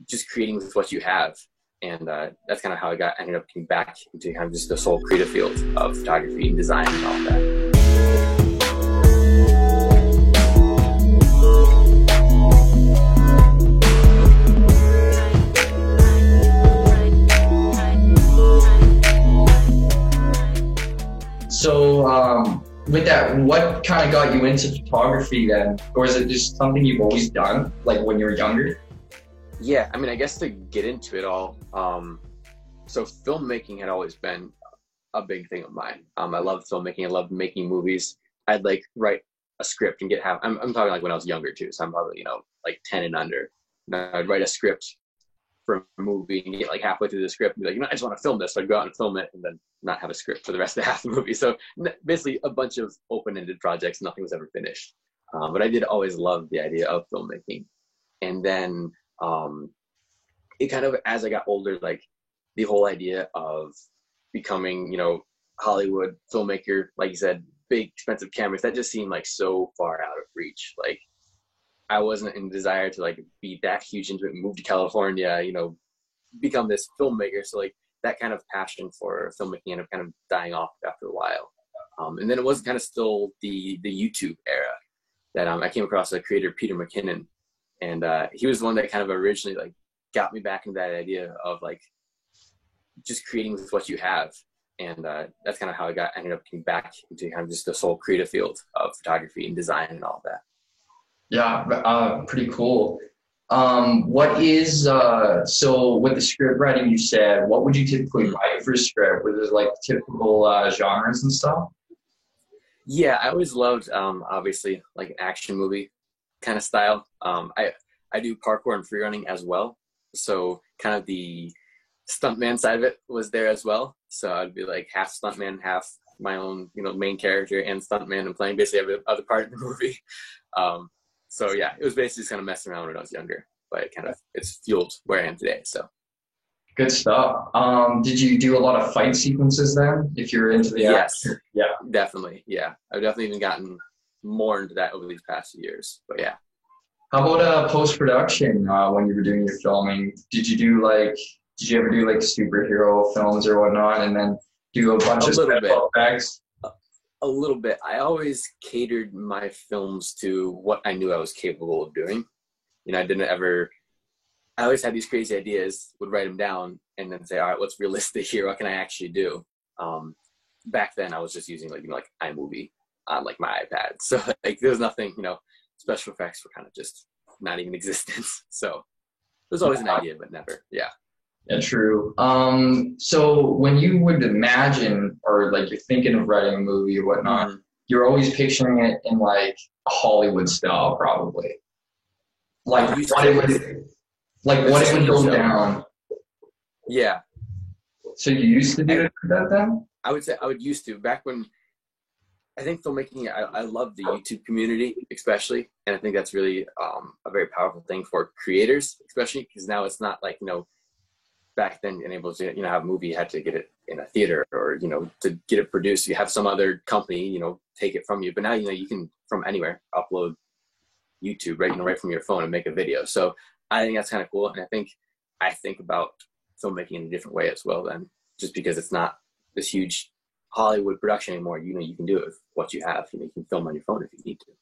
just creating with what you have. And that's kind of how ended up getting back into kind of just the whole creative field of photography and design and all that. So with that, what kind of got you into photography then? Or is it just something you've always done, like when you were younger? Yeah, I mean, I guess to get into it all, so filmmaking had always been a big thing of mine. I loved filmmaking. I loved making movies. I'd like write a script and I'm talking like when I was younger too. So I'm probably, like 10 and under. And I'd write a script for a movie and get like halfway through the script and be like, I just want to film this. So I'd go out and film it and then not have a script for the rest of the half the movie. So basically a bunch of open-ended projects. Nothing was ever finished. But I did always love the idea of filmmaking. And then it kind of, as I got older, like the whole idea of becoming, Hollywood filmmaker, like you said, big expensive cameras, that just seemed like so far out of reach. Like I wasn't in desire to like be that huge into it and move to California, become this filmmaker. So like that kind of passion for filmmaking ended up kind of dying off after a while. And then it was kind of still the YouTube era that I came across a creator, Peter McKinnon. And he was the one that kind of originally like got me back into that idea of like just creating with what you have. And that's kind of how I ended up getting back into kind of just this whole creative field of photography and design and all that. Yeah, pretty cool. What is, so with the script writing you said, what would you typically write for a script? Were there like typical genres and stuff? Yeah, I always loved, obviously, like an action movie kind of style. I do parkour and free running as well. So kind of the stuntman side of it was there as well. So I'd be like half stuntman, half my own, main character and stuntman and playing basically every other part of the movie. So yeah, it was basically just kind of messing around when I was younger, but it's fueled where I am today. So good stuff. Did you do a lot of fight sequences then, if you're into the yes, action? Yeah, definitely. Yeah, I've definitely even gotten more into that over these past few years. But yeah. How about post-production when you were doing your filming? Did you ever do like superhero films or whatnot, and then do a bunch of special effects? A little bit. I always catered my films to what I knew I was capable of doing. I always had these crazy ideas, would write them down, and then say, all right, what's realistic here? What can I actually do? Back then, I was just using like iMovie on like my iPad. So like there was nothing, special effects were kind of just not even existence. So there's always an idea, but never. Yeah. Yeah, true. So when you would imagine, or like you're thinking of writing a movie or whatnot, you're always picturing it in like a Hollywood style, probably. Like what it would go down. Yeah. So you used to do that then? I would say I would used to back when. I think filmmaking, I love the YouTube community, especially. And I think that's really a very powerful thing for creators, especially because now it's not like, back then being able to, have a movie, you had to get it in a theater or, to get it produced, you have some other company, take it from you. But now, you can from anywhere upload YouTube, right, right from your phone and make a video. So I think that's kind of cool. And I think about filmmaking in a different way as well then, just because it's not this huge Hollywood production anymore. You can do it with what you have. You can film on your phone if you need to.